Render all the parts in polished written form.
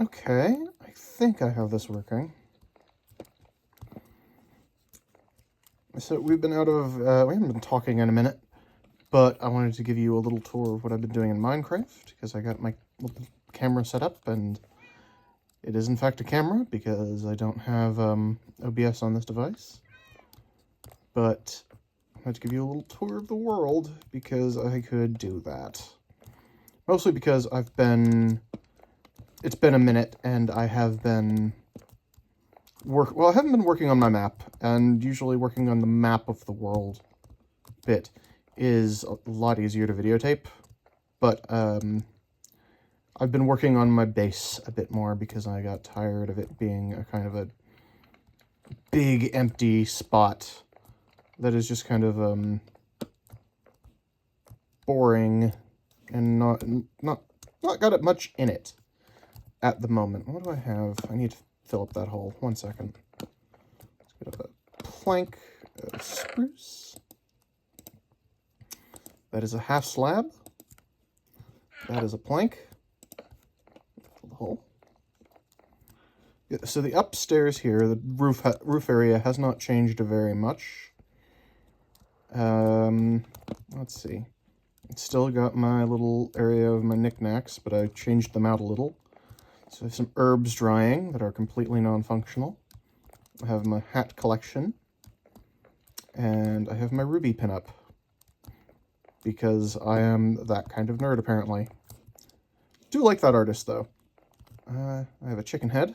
Okay, I think I have this working. So we've been out of, we haven't been talking in a minute, but I wanted to give you a little tour of what I've been doing in Minecraft, because I got my little camera set up, and it is in fact a camera, because I don't have OBS on this device. But I wanted to give you a little tour of the world, because I could do that. Mostly because it's been a minute, and I have been I haven't been working on my map, and usually working on the map of the world bit is a lot easier to videotape, but I've been working on my base a bit more because I got tired of it being a kind of a big empty spot that is just kind of boring and not got it much in it at the moment. What do I have? I need to fill up that hole. 1 second. Let's get a plank of spruce. That is a half slab. That is a plank. Fill the hole. Yeah, so the upstairs here, the roof area has not changed very much. Let's see. It's still got my little area of my knickknacks, but I changed them out a little. So I have some herbs drying that are completely non-functional. I have my hat collection. And I have my ruby pinup. Because I am that kind of nerd, apparently. Do like that artist, though. I have a chicken head.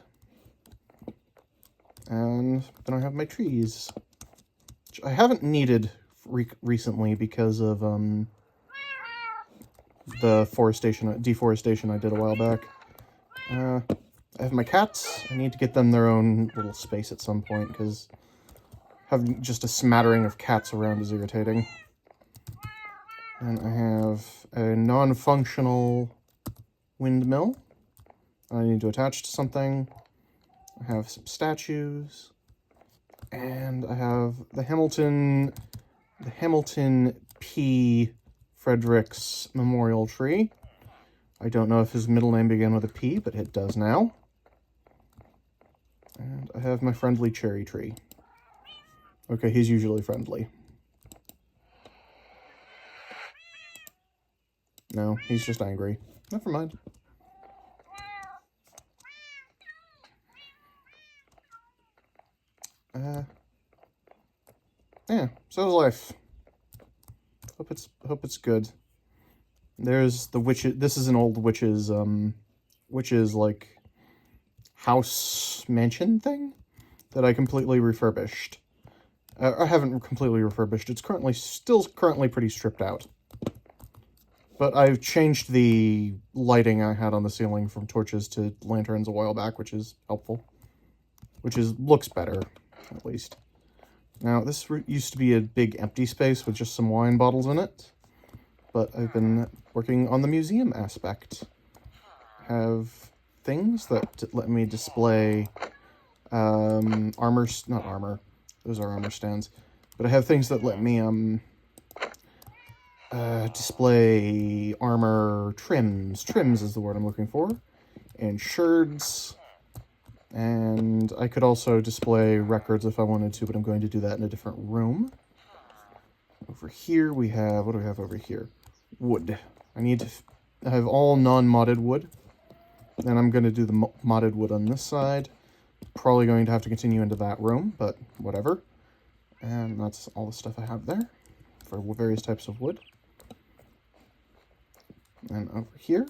And then I have my trees. Which I haven't needed recently because of the deforestation I did a while back. I have my cats. I need to get them their own little space at some point, because having just a smattering of cats around is irritating. And I have a non-functional windmill I need to attach to something. I have some statues. And I have the Hamilton P. Fredericks Memorial Tree. I don't know if his middle name began with a P, but it does now. And I have my friendly cherry tree. Okay, he's usually friendly. No, he's just angry. Never mind. Yeah, so is life. Hope it's good. There's the witch. This is an old witch's like house mansion thing that I completely refurbished. I haven't completely refurbished. It's still currently pretty stripped out. But I've changed the lighting I had on the ceiling from torches to lanterns a while back, which is helpful. Looks better, at least. Now, this used to be a big empty space with just some wine bottles in it. But I've been working on the museum aspect. Have things that let me display not armor. Those are armor stands. But I have things that let me display armor trims. Trims is the word I'm looking for. And sherds. And I could also display records if I wanted to, but I'm going to do that in a different room. Over here we have, what do we have over here? Wood. I have all non-modded wood. And I'm going to do the modded wood on this side. Probably going to have to continue into that room, but whatever. And that's all the stuff I have there for various types of wood. And over here,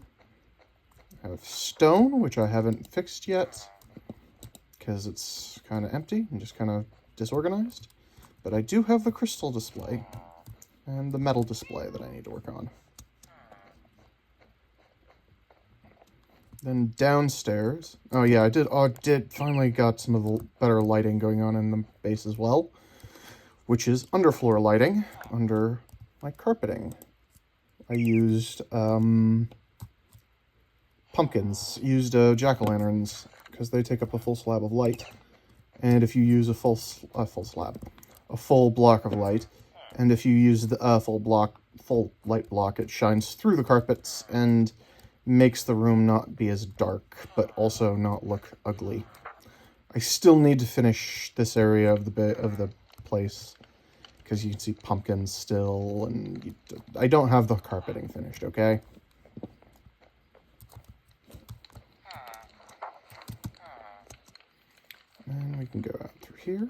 I have stone, which I haven't fixed yet, because it's kind of empty and just kind of disorganized. But I do have the crystal display and the metal display that I need to work on. Then downstairs, oh yeah, I did finally got some of the better lighting going on in the base as well, which is underfloor lighting under my carpeting. I used pumpkins, jack-o'-lanterns, because they take up a full slab of light. And if you use a full block of light, and if you use the full light block, it shines through the carpets and makes the room not be as dark, but also not look ugly. I still need to finish this area of the place, because you can see pumpkins still, and I don't have the carpeting finished, okay? And we can go out through here.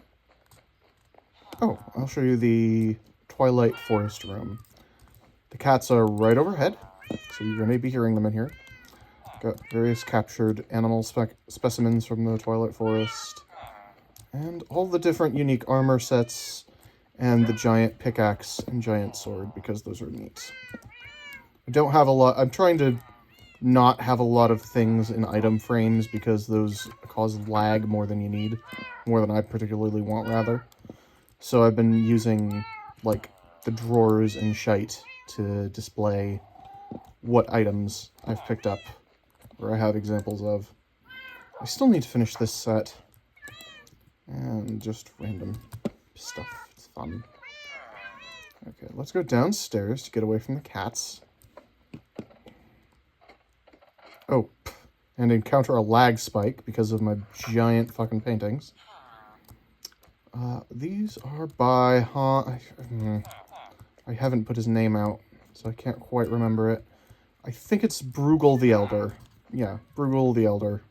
Oh, I'll show you the Twilight Forest room. The cats are right overhead, so you're going to be hearing them in here. Got various captured animal specimens from the Twilight Forest, and all the different unique armor sets, and the giant pickaxe and giant sword, because those are neat. I don't have a lot. I'm trying to not have a lot of things in item frames, because those cause lag more than you need, more than I particularly want, rather. So I've been using, like, the drawers and shite to display what items I've picked up, or I have examples of. I still need to finish this set, and just random stuff. It's fun. Okay, let's go downstairs to get away from the cats. Oh, and encounter a lag spike because of my giant fucking paintings. These are by I haven't put his name out, so I can't quite remember it. I think it's Bruegel the Elder. Yeah, Bruegel the Elder.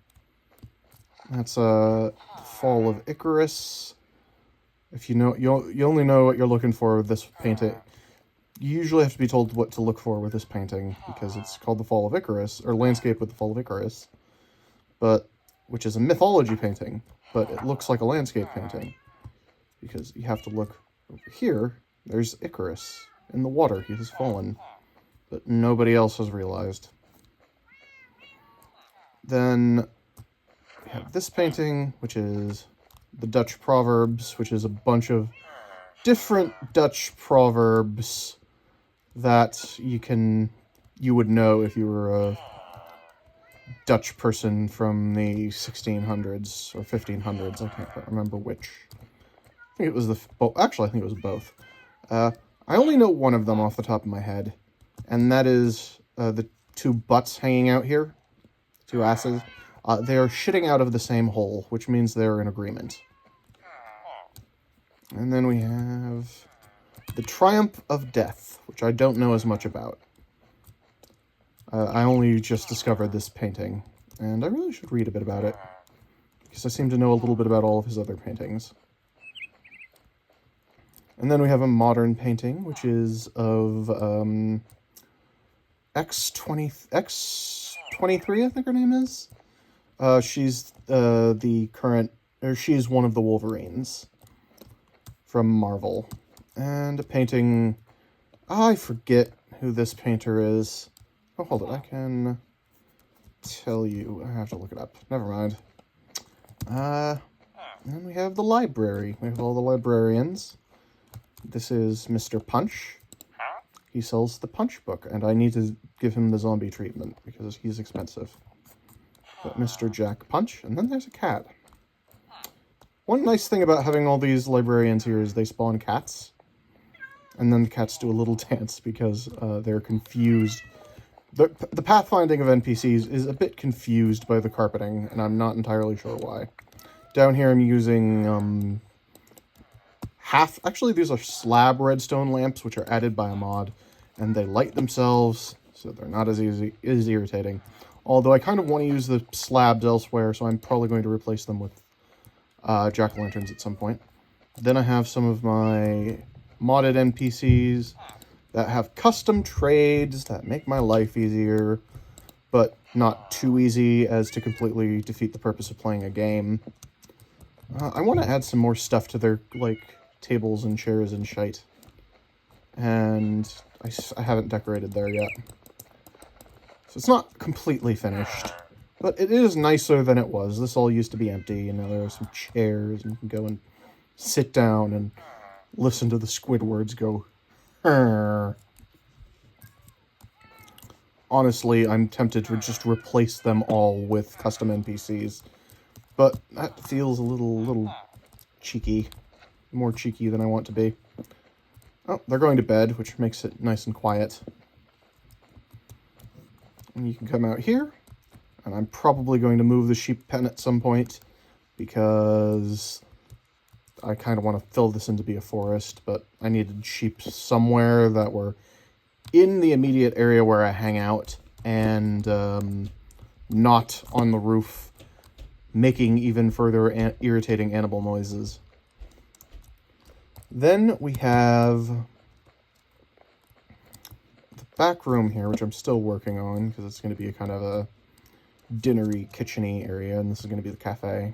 That's Fall of Icarus. If you know, you only know what you're looking for with this painting. You usually have to be told what to look for with this painting, because it's called the Fall of Icarus, or Landscape with the Fall of Icarus, which is a mythology painting, but it looks like a landscape painting, because you have to look over here. There's Icarus in the water. He has fallen, but nobody else has realized. Then we have this painting, which is the Dutch Proverbs, which is a bunch of different Dutch proverbs that you would know if you were a Dutch person from the 1600s or 1500s. I can't quite remember which. I think it was actually, I think it was both. I only know one of them off the top of my head, and that is the two butts hanging out here, two asses. They are shitting out of the same hole, which means they're in agreement. And then we have the Triumph of Death, which I don't know as much about. I only just discovered this painting, and I really should read a bit about it, because I seem to know a little bit about all of his other paintings. And then we have a modern painting, which is of X23, I think her name is. She's she's one of the Wolverines from Marvel. And a painting, I forget who this painter is. Oh, hold it, I can tell you. I have to look it up. Never mind. And we have the library. We have all the librarians. This is Mr. Punch. He sells the Punch book, and I need to give him the zombie treatment because he's expensive. But Mr. Jack Punch, and then there's a cat. One nice thing about having all these librarians here is they spawn cats. And then the cats do a little dance because they're confused. The pathfinding of NPCs is a bit confused by the carpeting, and I'm not entirely sure why. Down here I'm using actually these are slab redstone lamps, which are added by a mod, and they light themselves, so they're not as irritating. Although I kind of want to use the slabs elsewhere, so I'm probably going to replace them with jack-o'-lanterns at some point. Then I have some of my modded NPCs that have custom trades that make my life easier, but not too easy as to completely defeat the purpose of playing a game. I want to add some more stuff to their, like, tables and chairs and shite. And I haven't decorated there yet. So it's not completely finished, but it is nicer than it was. This all used to be empty, and now there are some chairs, and you can go and sit down and listen to the Squidwards go, "Arr." Honestly, I'm tempted to just replace them all with custom NPCs, but that feels a little cheeky. More cheeky than I want to be. Oh, they're going to bed, which makes it nice and quiet. And you can come out here, and I'm probably going to move the sheep pen at some point because I kind of want to fill this in to be a forest, but I needed sheep somewhere that were in the immediate area where I hang out and not on the roof, making even further irritating animal noises. Then we have the back room here, which I'm still working on because it's going to be a kind of a dinnery, kitcheny area, and this is going to be the cafe.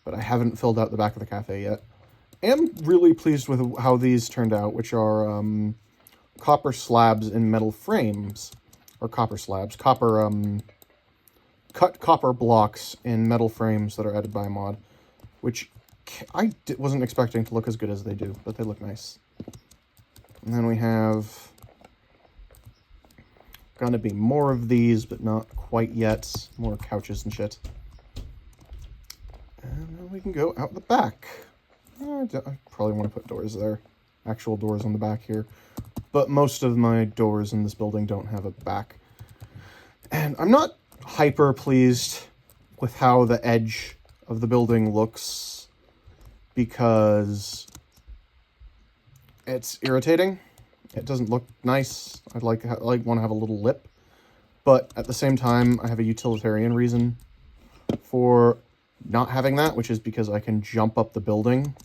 But I haven't filled out the back of the cafe yet. I am really pleased with how these turned out, which are copper slabs in metal frames, or copper slabs, cut copper blocks in metal frames that are added by a mod, which I wasn't expecting to look as good as they do, but they look nice. And then we have gonna be more of these, but not quite yet. More couches and shit. And then we can go out the back. I probably want to put doors there. Actual doors on the back here. But most of my doors in this building don't have a back. And I'm not hyper pleased with how the edge of the building looks because it's irritating. It doesn't look nice. I'd like want to have a little lip. But at the same time, I have a utilitarian reason for not having that, which is because I can jump up the building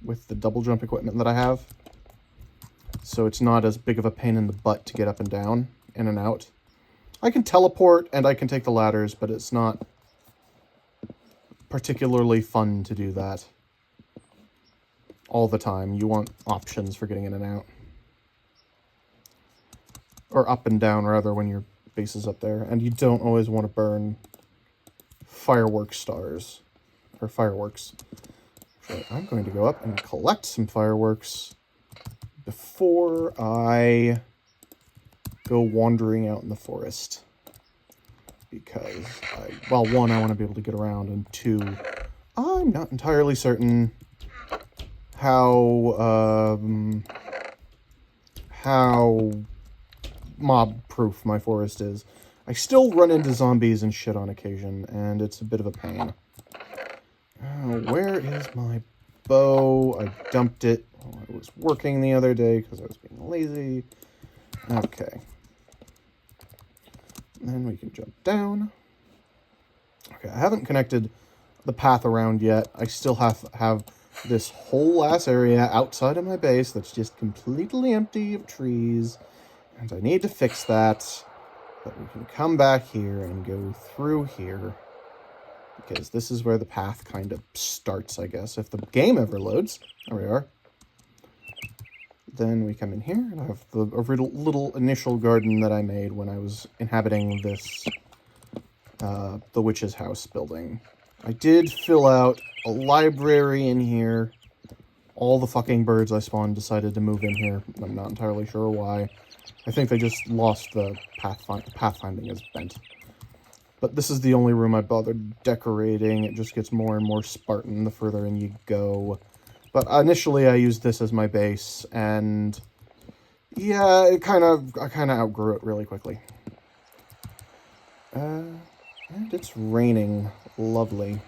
with the double jump equipment that I have. So it's not as big of a pain in the butt to get up and down, in and out. I can teleport and I can take the ladders, but it's not particularly fun to do that all the time. You want options for getting in and out. Or up and down, rather, when your base is up there. And you don't always want to burn fireworks stars. Or fireworks. So I'm going to go up and collect some fireworks before I go wandering out in the forest. Because, well, one, I want to be able to get around, and two, I'm not entirely certain how mob-proof my forest is. I still run into zombies and shit on occasion, and it's a bit of a pain. Where is my bow? I dumped it while I was working the other day because I was being lazy. Okay. Then we can jump down. Okay, I haven't connected the path around yet. I still have this whole ass area outside of my base that's just completely empty of trees. And I need to fix that. But we can come back here and go through here. Because this is where the path kind of starts, I guess. If the game ever loads. There we are. Then we come in here and I have the little initial garden that I made when I was inhabiting this, the witch's house building. I did fill out a library in here. All the fucking birds I spawned decided to move in here. I'm not entirely sure why. I think they just lost the pathfinding as bent. But this is the only room I bothered decorating. It just gets more and more Spartan the further in you go. But initially I used this as my base, and yeah, I kind of outgrew it really quickly. And it's raining. Lovely.